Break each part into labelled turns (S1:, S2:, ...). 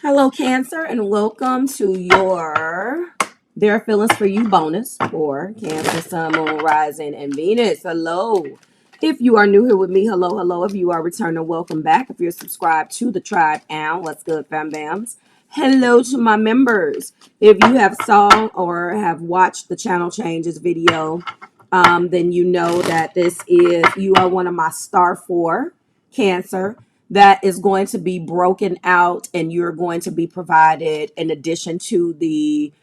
S1: Hello, Cancer, and welcome to your There Are Feelings for You bonus for Cancer, Sun, Moon, Rising, and Venus. Hello. If you are new here with me, hello, hello. If you are returning, welcome back. If you're subscribed to the tribe now, what's good, fam bams? Hello to my members. If you have saw or have watched the channel changes video, then you know that you are one of my star 4 Cancer that is going to be broken out, and you're going to be provided, in addition to the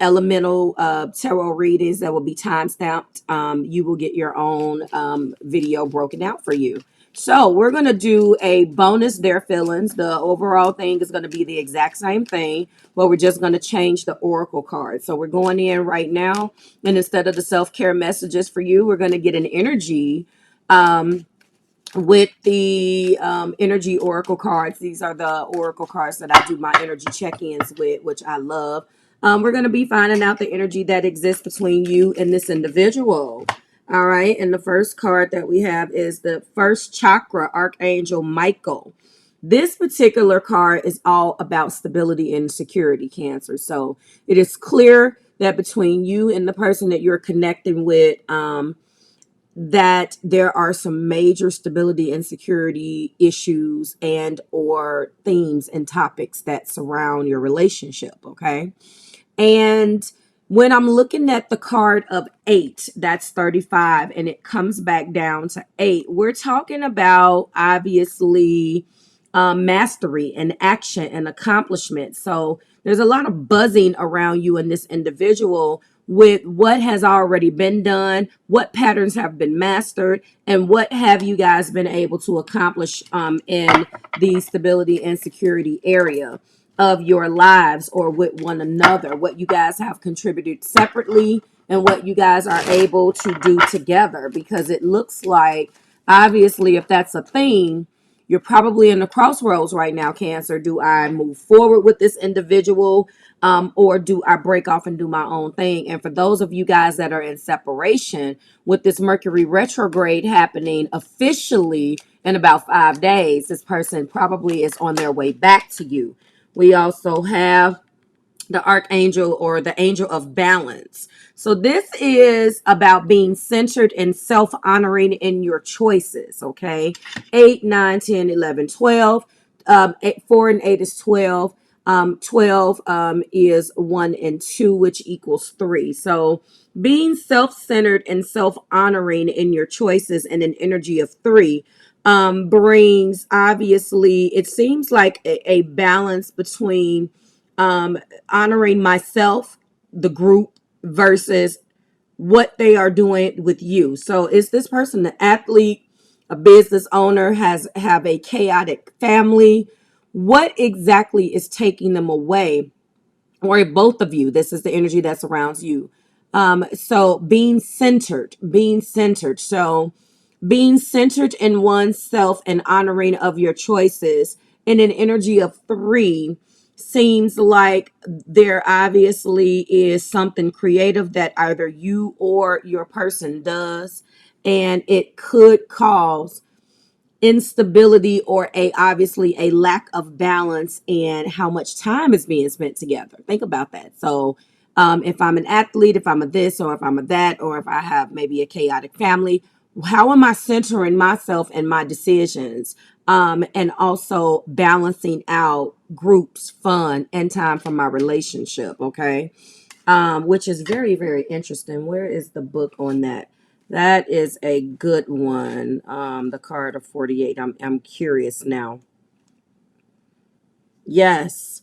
S1: elemental tarot readings that will be time stamped, you will get your own video broken out for you. So we're going to do a bonus Their Feelings. The overall thing is going to be the exact same thing, but we're just going to change the oracle card. So we're going in right now, and instead of the self-care messages for you, we're going to get an energy with the energy oracle cards. These are the oracle cards that I do my energy check-ins with, which I love. We're going to be finding out the energy that exists between you and this individual. All right. And the first card that we have is the first chakra, Archangel Michael. This particular card is all about stability and security, Cancer. So it is clear that between you and the person that you're connecting with, that there are some major stability and security issues and or themes and topics that surround your relationship. Okay. And when I'm looking at the card of 8, that's 35, and it comes back down to 8, we're talking about obviously mastery and action and accomplishment. So there's a lot of buzzing around you and this individual with what has already been done, what patterns have been mastered, and what have you guys been able to accomplish in the stability and security area of your lives, or with one another, what you guys have contributed separately and what you guys are able to do together. Because it looks like, obviously, if that's a theme, you're probably in the crossroads right now, Cancer. Do I move forward with this individual, or do I break off and do my own thing? And for those of you guys that are in separation, with this Mercury retrograde happening officially in about 5 days, this person probably is on their way back to you. We also have the Archangel, or the Angel of Balance. So this is about being centered and self-honoring in your choices, okay? 8, 9, 10, 11, 12. 4 and 8 is 12. 12 is 1 and 2, which equals 3. So being self-centered and self-honoring in your choices and an energy of 3 brings, obviously, it seems like a balance between honoring myself, the group, versus what they are doing with you. So is this person an athlete, a business owner, have a chaotic family? What exactly is taking them away? Or both of you, this is the energy that surrounds you. So being centered. So being centered in oneself and honoring of your choices in an energy of 3 seems like there obviously is something creative that either you or your person does, and it could cause instability or obviously a lack of balance in how much time is being spent together. Think about that. So if I'm an athlete, if I'm a this, or if I'm a that, or if I have maybe a chaotic family, how am I centering myself and my decisions, and also balancing out groups, fun, and time for my relationship? Okay. Which is very, very interesting. Where is the book on that? That is a good one. The card of 48. I'm curious now. Yes.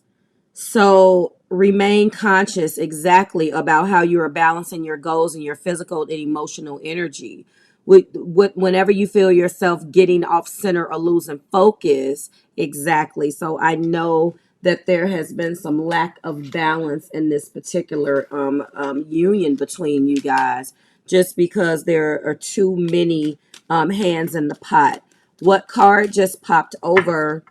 S1: So remain conscious exactly about how you are balancing your goals and your physical and emotional energy. Whenever you feel yourself getting off center or losing focus, exactly. So I know that there has been some lack of balance in this particular union between you guys, just because there are too many hands in the pot. What card just popped over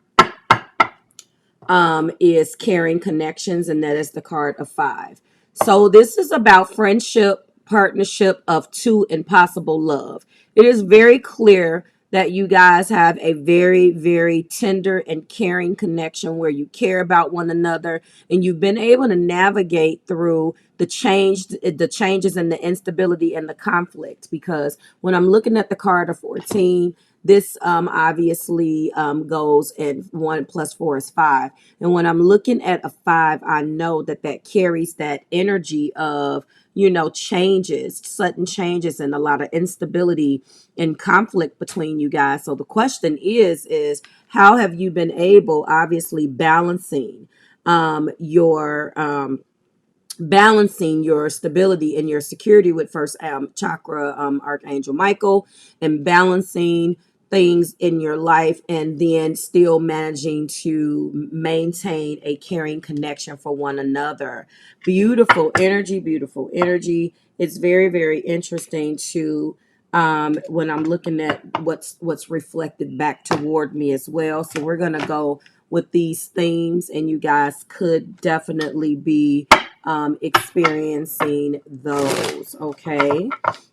S1: is Caring Connections, and that is the card of 5. So this is about friendship, partnership of 2, and possible love. It is very clear that you guys have a very, very tender and caring connection where you care about one another, and you've been able to navigate through the changes and the instability and the conflict. Because when I'm looking at the card of 14, this obviously goes in 1 plus 4 is 5. And when I'm looking at a 5, I know that that carries that energy of, you know, changes, sudden changes, and a lot of instability and conflict between you guys. So the question is how have you been able, obviously, balancing your stability and your security with first chakra, Archangel Michael, and balancing things in your life, and then still managing to maintain a caring connection for one another. Beautiful energy, beautiful energy. It's very, very interesting to when I'm looking at what's reflected back toward me as well. So we're gonna go with these themes, and you guys could definitely be experiencing those. Okay.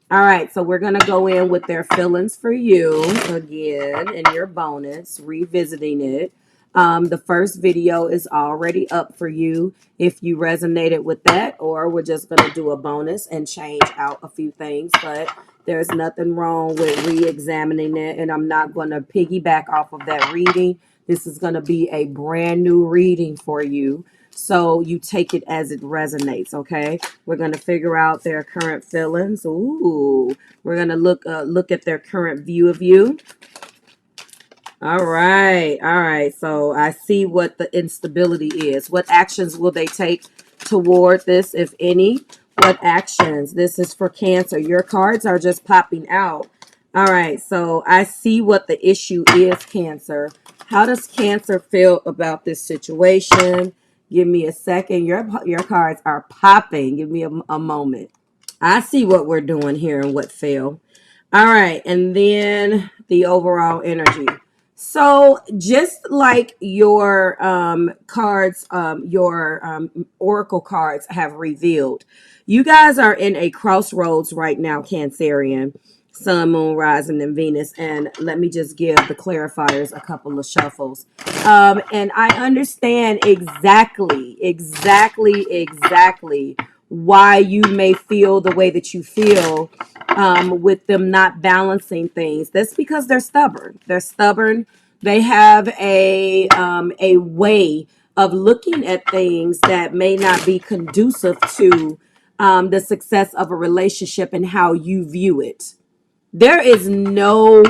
S1: All right. So we're going to go in with their feelings for you again in your bonus, revisiting it. The first video is already up for you if you resonated with that, or we're just going to do a bonus and change out a few things. But there's nothing wrong with re-examining it, and I'm not going to piggyback off of that reading. This is going to be a brand new reading for you. So you take it as it resonates, okay? We're going to figure out their current feelings. Ooh, we're going to look at their current view of you. All right. All right. So I see what the instability is. What actions will they take toward this, if any? What actions? This is for Cancer. Your cards are just popping out. All right. So I see what the issue is, Cancer. How does Cancer feel about this situation? Give me a second. Your cards are popping. Give me a moment. I see what we're doing here and what failed. All right. And then the overall energy. So just like your cards, your oracle cards have revealed, you guys are in a crossroads right now, Cancerian. Sun, Moon, Rising, and Venus. And let me just give the clarifiers a couple of shuffles. And I understand exactly why you may feel the way that you feel with them not balancing things. That's because they're stubborn. They're stubborn. They have a way of looking at things that may not be conducive to the success of a relationship and how you view it. There is no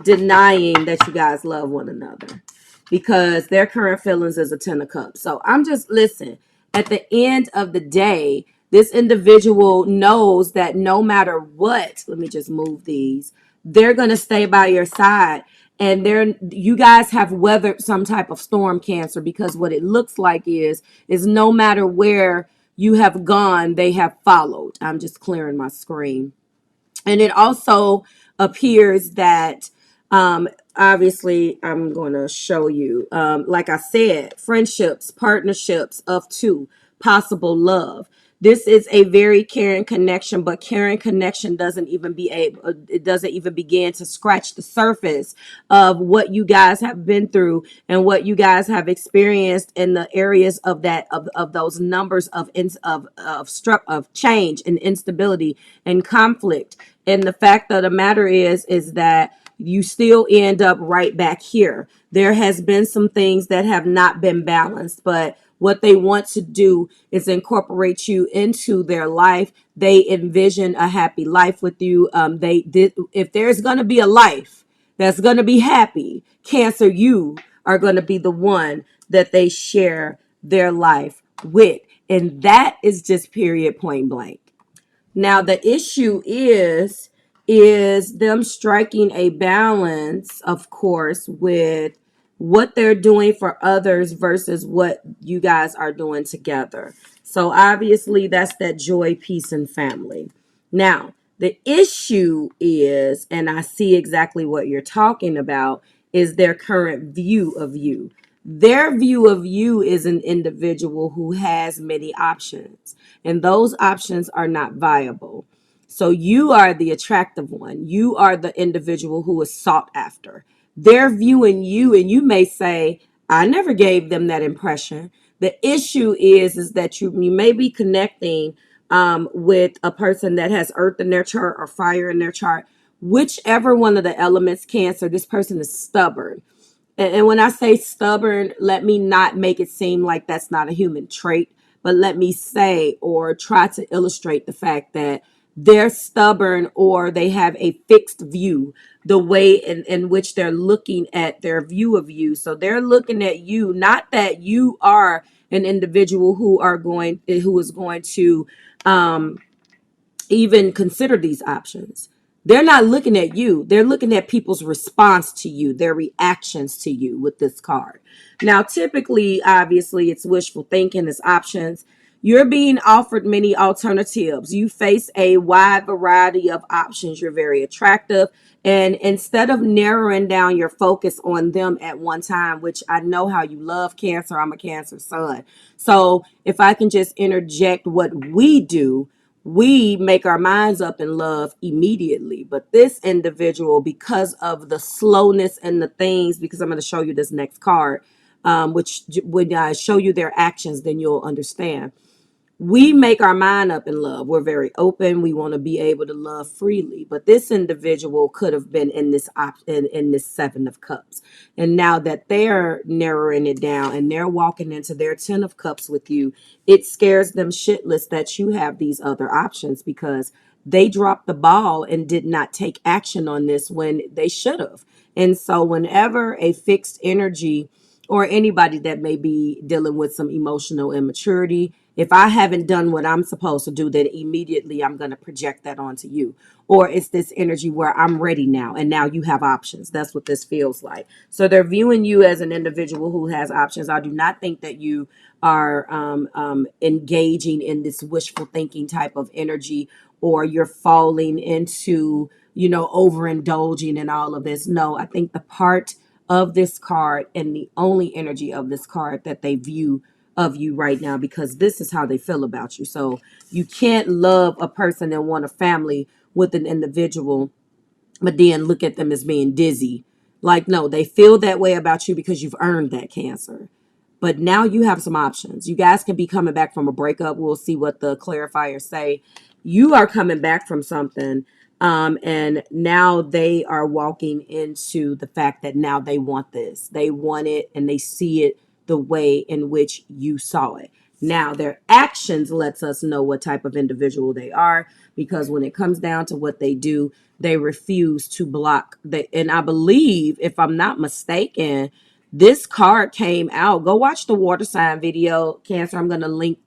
S1: denying that you guys love one another, because their current feelings is a 10 of cups. So I'm just, listen, at the end of the day, this individual knows that no matter what, let me just move these, they're going to stay by your side. And you guys have weathered some type of storm, Cancer, because what it looks like is no matter where you have gone, they have followed. I'm just clearing my screen. And it also appears that obviously I'm going to show you, like I said, friendships, partnerships of two, possible love. This is a very caring connection, but caring connection doesn't even begin to scratch the surface of what you guys have been through and what you guys have experienced in the areas of those numbers of change and instability and conflict. And the fact of the matter is that you still end up right back here. There has been some things that have not been balanced, but what they want to do is incorporate you into their life. They envision a happy life with you. If there's going to be a life that's going to be happy, Cancer, you are going to be the one that they share their life with. And that is just period, point blank. Now, the issue is them striking a balance, of course, with what they're doing for others versus what you guys are doing together. So obviously that's that joy, peace, and family. Now, the issue is, and I see exactly what you're talking about, is their current view of you. Their view of you is an individual who has many options, and those options are not viable. So you are the attractive one. You are the individual who is sought after. They're viewing you, and you may say, I never gave them that impression. The issue is that you may be connecting with a person that has earth in their chart or fire in their chart. Whichever one of the elements, Cancer, this person is stubborn. And when I say stubborn, let me not make it seem like that's not a human trait, but let me say or try to illustrate the fact that they're stubborn or they have a fixed view, the way in which they're looking at their view of you. So they're looking at you, not that you are an individual who is going to um, even consider these options. They're not looking at you. They're looking at people's response to you, their reactions to you with this card. Now, typically, obviously, it's wishful thinking, it's options. You're being offered many alternatives. You face a wide variety of options. You're very attractive. And instead of narrowing down your focus on them at one time, which I know how you love Cancer, I'm a Cancer sun. So if I can just interject what we do, we make our minds up in love immediately. But this individual, because of the slowness and the things, because I'm going to show you this next card, which when I show you their actions, then you'll understand. We make our mind up in love. We're very open. We want to be able to love freely. But this individual could have been in this in this Seven of Cups. And now that they're narrowing it down and they're walking into their Ten of Cups with you, it scares them shitless that you have these other options, because they dropped the ball and did not take action on this when they should have. And so whenever a fixed energy, or anybody that may be dealing with some emotional immaturity, if I haven't done what I'm supposed to do, then immediately I'm going to project that onto you. Or it's this energy where I'm ready now, and now you have options. That's what this feels like. So they're viewing you as an individual who has options. I do not think that you are engaging in this wishful thinking type of energy, or you're falling into, overindulging in all of this. No, I think the part of this card and the only energy of this card that they view of you right now, because this is how they feel about you. So you can't love a person and want a family with an individual, but then look at them as being dizzy. Like, no, they feel that way about you because you've earned that, Cancer. But now you have some options. You guys can be coming back from a breakup. We'll see what the clarifiers say. You are coming back from something. And now they are walking into the fact that now they want this. They want it, and they see it the way in which you saw it. Now their actions lets us know what type of individual they are, because when it comes down to what they do, they refuse to block. And I believe, if I'm not mistaken, this card came out. Go watch the water sign video, Cancer. I'm going to link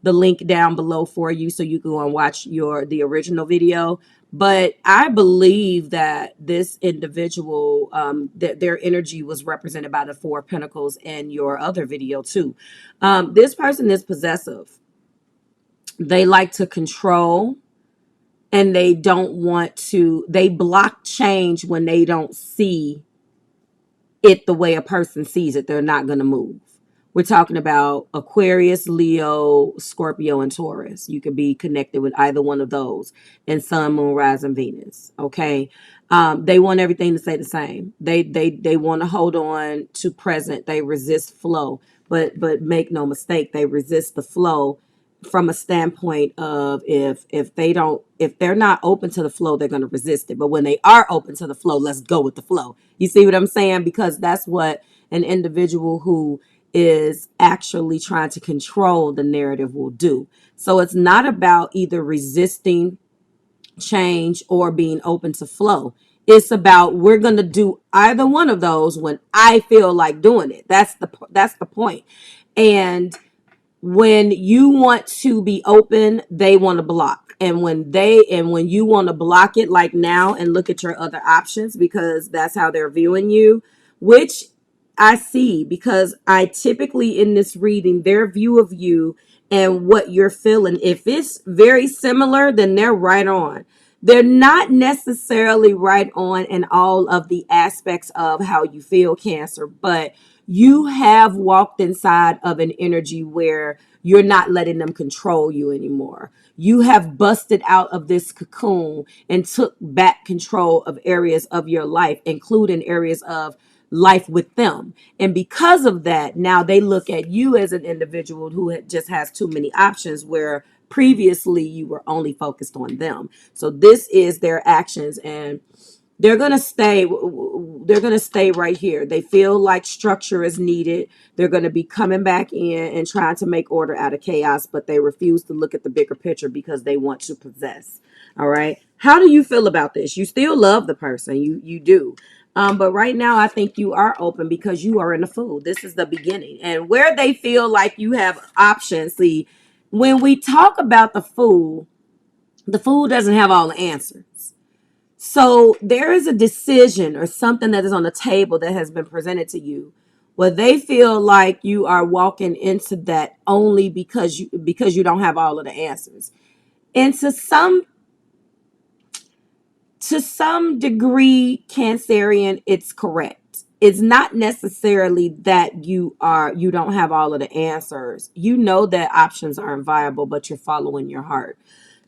S1: the link down below for you so you can go and watch the original video. But I believe that this individual, that their energy was represented by the Four of Pentacles in your other video too. This person is possessive. They like to control, and they block change when they don't see it the way a person sees it. They're not going to move. We're talking about Aquarius, Leo, Scorpio, and Taurus. You could be connected with either one of those, and Sun, Moon, Rising, Venus. Okay, they want everything to stay the same. They want to hold on to present. They resist flow, but make no mistake, they resist the flow from a standpoint of if they're not open to the flow, they're going to resist it. But when they are open to the flow, let's go with the flow. You see what I'm saying? Because that's what an individual who is actually trying to control the narrative will do. So it's not about either resisting change or being open to flow. It's about, we're going to do either one of those when I feel like doing it. That's the point. And when you want to be open, they want to block. And when you want to block it, like now, and look at your other options, because that's how they're viewing you, which I see, because I typically in this reading, their view of you and what you're feeling, if it's very similar, then they're right on. They're not necessarily right on in all of the aspects of how you feel, Cancer, but you have walked inside of an energy where you're not letting them control you anymore. You have busted out of this cocoon and took back control of areas of your life, including areas of life with them. And because of that, now they look at you as an individual who just has too many options, where previously you were only focused on them. So this is their actions, and they're going to stay right here. They feel like structure is needed. They're going to be coming back in and trying to make order out of chaos, but they refuse to look at the bigger picture because they want to possess. All right, how do you feel about this? You still love the person, you do, but right now I think you are open because you are in the Fool. This is the beginning, and where they feel like you have options. See, when we talk about the Fool doesn't have all the answers. So there is a decision or something that is on the table that has been presented to you, where they feel like you are walking into that only because you don't have all of the answers. And to some degree, Cancerian, it's correct. It's not necessarily that you don't have all of the answers. You know that options aren't viable, but you're following your heart.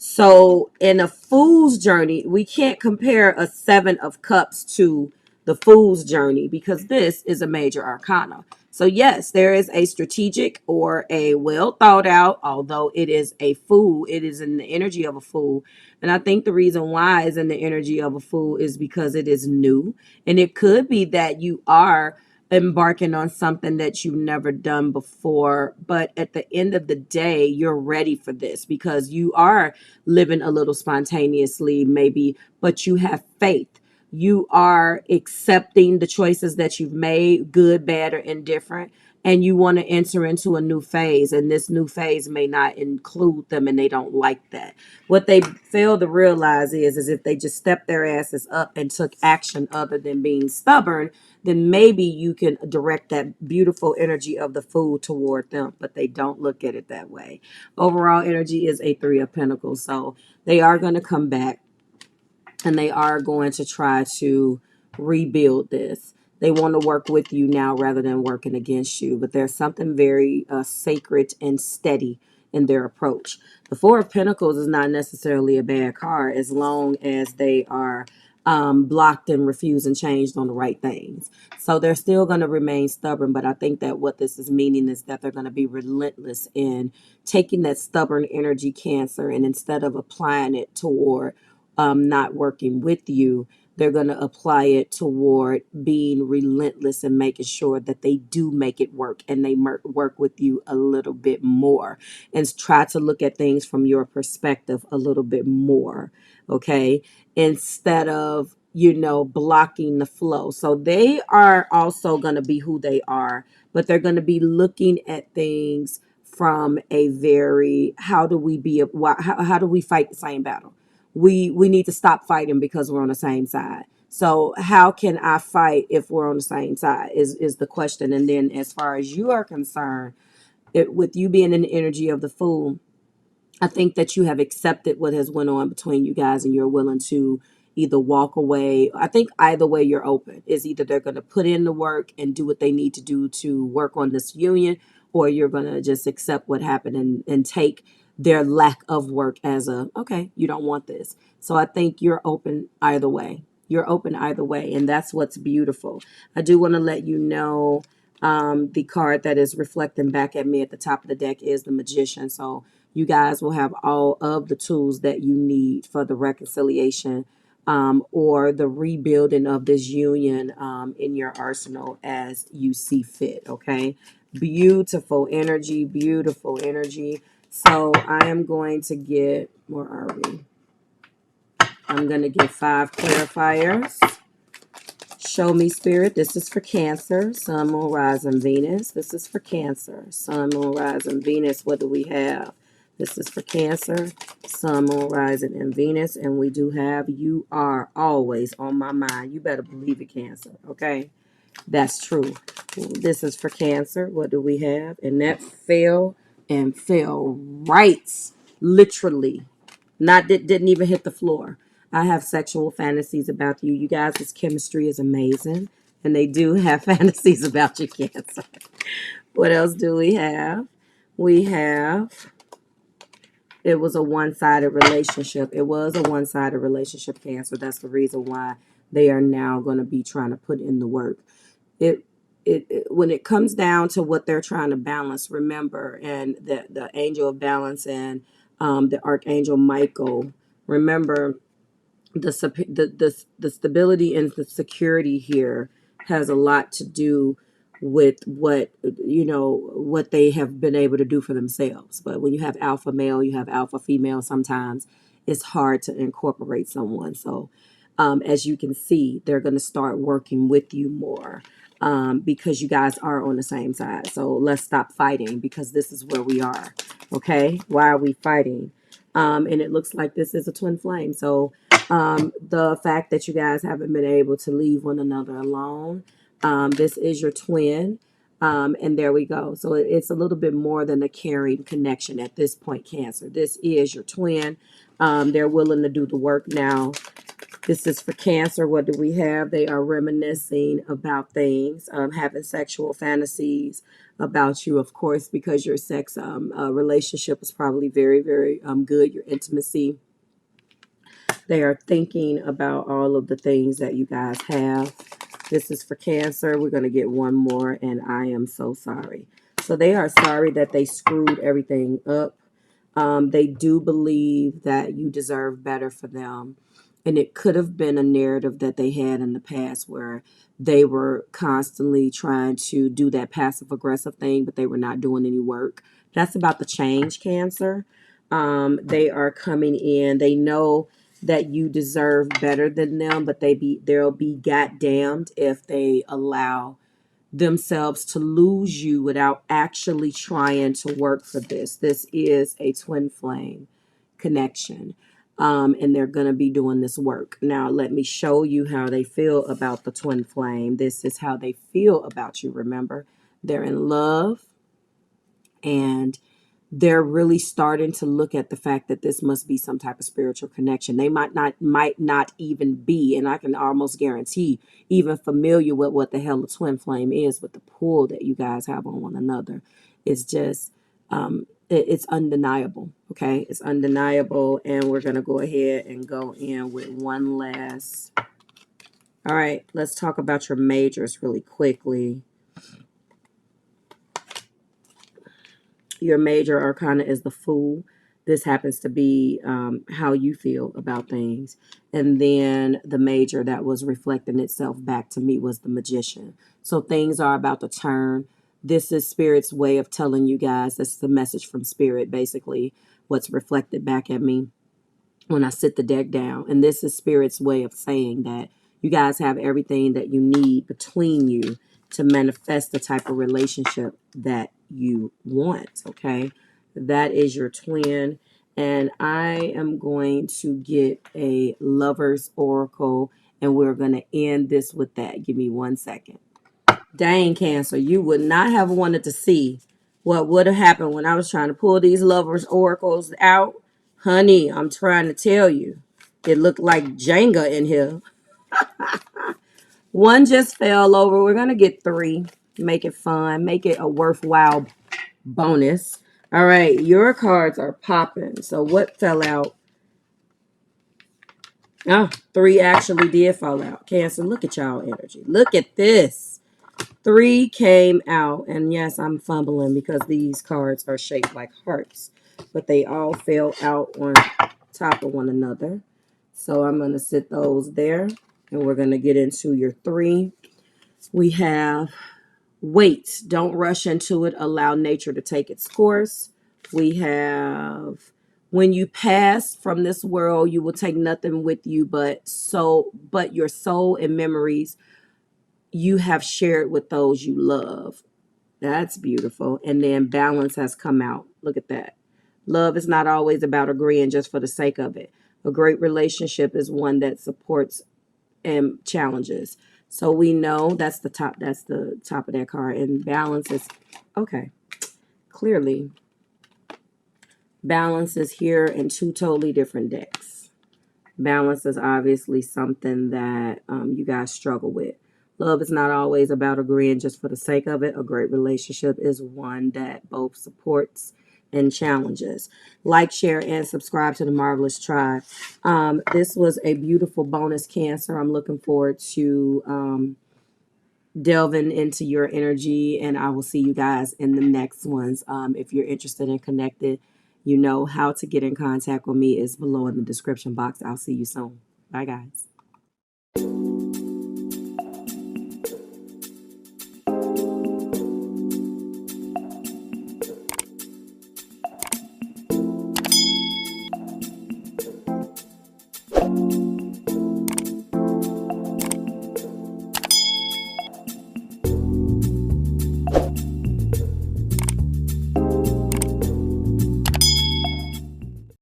S1: So in a Fool's journey, we can't compare a Seven of Cups to the Fool's journey because this is a major arcana. So yes, there is a strategic or a well thought out, although it is a Fool, it is in the energy of a Fool. And I think the reason why is in the energy of a Fool is because it is new. And it could be that you are embarking on something that you've never done before. But at the end of the day, you're ready for this because you are living a little spontaneously, maybe, but you have faith. You are accepting the choices that you've made, good, bad, or indifferent, and you want to enter into a new phase. And this new phase may not include them, and they don't like that. What they fail to realize is if they just stepped their asses up and took action other than being stubborn, then maybe you can direct that beautiful energy of the Fool toward them, but they don't look at it that way. Overall energy is a Three of Pentacles, so they are going to come back and they are going to try to rebuild this. They want to work with you now rather than working against you, but there's something very sacred and steady in their approach. The Four of Pentacles is not necessarily a bad card as long as they are blocked and refused and changed on the right things. So they're still going to remain stubborn, but I think that what this is meaning is that they're going to be relentless in taking that stubborn energy, Cancer, and instead of applying it toward not working with you, they're going to apply it toward being relentless and making sure that they do make it work, and they work with you a little bit more and try to look at things from your perspective a little bit more. Okay. Instead of, blocking the flow. So they are also going to be who they are, but they're going to be looking at things from a very, how do we how do we fight the same battle? We need to stop fighting because we're on the same side. So how can I fight if we're on the same side is the question. And then as far as you are concerned, with you being in the energy of the Fool, I think that you have accepted what has went on between you guys and you're willing to either walk away. I think either way you're open. Is either they're going to put in the work and do what they need to do to work on this union, or you're going to just accept what happened and take their lack of work as okay, you don't want this. So I think you're open either way. You're open either way. And that's what's beautiful. I do want to let you know the card that is reflecting back at me at the top of the deck is the Magician. So you guys will have all of the tools that you need for the reconciliation or the rebuilding of this union in your arsenal as you see fit. Okay. Beautiful energy, beautiful energy. So I am going to get, where are we? I'm going to get 5 clarifiers. Show me, Spirit. This is for Cancer. Sun, Moon, Rising, Venus. This is for Cancer. Sun, Moon, Rising, Venus. What do we have? This is for Cancer. Sun, Moon, Rising, and Venus. And we do have, you are always on my mind. You better believe it, Cancer. Okay? That's true. This is for Cancer. What do we have? And that fell right, literally. Not that didn't even hit the floor. I have sexual fantasies about you. You guys' chemistry is amazing. And they do have fantasies about you, Cancer. What else do we have? We have, it was a one-sided relationship. It was a one-sided relationship, Cancer. That's the reason why they are now going to be trying to put in the work. It, when it comes down to what they're trying to balance, remember, and the angel of balance and the Archangel Michael, remember, the stability and the security here has a lot to do with what they have been able to do for themselves. But when you have alpha male, you have alpha female, sometimes it's hard to incorporate someone. So as you can see, they're going to start working with you more, because you guys are on the same side. So let's stop fighting, because this is where we are. Okay, why are we fighting? And it looks like this is a twin flame. So the fact that you guys haven't been able to leave one another alone, this is your twin. And there we go. So it's a little bit more than a caring connection at this point, Cancer. This is your twin. They're willing to do the work now. This is for Cancer. What do we have? They are reminiscing about things, having sexual fantasies about you, of course, because your sex relationship was probably very, very good. Your intimacy. They are thinking about all of the things that you guys have. This is for Cancer. We're going to get one more, and I am so sorry. So they are sorry that they screwed everything up. They do believe that you deserve better for them. And it could have been a narrative that they had in the past where they were constantly trying to do that passive aggressive thing, but they were not doing any work. That's about the change, Cancer. They are coming in. They know that you deserve better than them, but they'll be goddamned if they allow themselves to lose you without actually trying to work for this. This is a twin flame connection. And they're going to be doing this work. Now, let me show you how they feel about the twin flame. This is how they feel about you. Remember, they're in love, and they're really starting to look at the fact that this must be some type of spiritual connection. They might not even be, and I can almost guarantee, even familiar with what the hell a twin flame is, with the pull that you guys have on one another. It's just, it's undeniable. Okay, it's undeniable, and we're gonna go ahead and go in with one last. All right, let's talk about your majors really quickly. Your major arcana is the Fool. This happens to be how you feel about things. And then the major that was reflecting itself back to me was the Magician. So things are about to turn. This is Spirit's way of telling you guys, this is the message from Spirit, basically, what's reflected back at me when I sit the deck down. And this is Spirit's way of saying that you guys have everything that you need between you to manifest the type of relationship that you want. Okay, that is your twin. And I am going to get a lover's oracle, and we're going to end this with that. Give me 1 second. Dang, Cancer, you would not have wanted to see what would have happened when I was trying to pull these lovers oracles out. Honey, I'm trying to tell you, it looked like Jenga in here. One just fell over. We're going to get 3. Make it fun. Make it a worthwhile bonus. All right, your cards are popping. So what fell out? 3 actually did fall out. Cancer, look at y'all energy. Look at this. 3 came out. And yes, I'm fumbling because these cards are shaped like hearts. But they all fell out on top of one another. So I'm going to sit those there. And we're going to get into your 3. We have wait. Don't rush into it. Allow nature to take its course. We have when you pass from this world, you will take nothing with you but your soul and memories you have shared with those you love. That's beautiful. And then balance has come out. Look at that. Love is not always about agreeing just for the sake of it. A great relationship is one that supports and challenges. So we know that's the top of that card. And balance is okay. Clearly, balance is here in 2 totally different decks. Balance is obviously something that you guys struggle with. Love is not always about agreeing just for the sake of it. A great relationship is one that both supports and challenges. Like, share, and subscribe to the Marvelous Tribe. This was a beautiful bonus, Cancer. I'm looking forward to delving into your energy, and I will see you guys in the next ones. If you're interested and connected, you know how to get in contact with me is below in the description box. I'll see you soon. Bye, guys.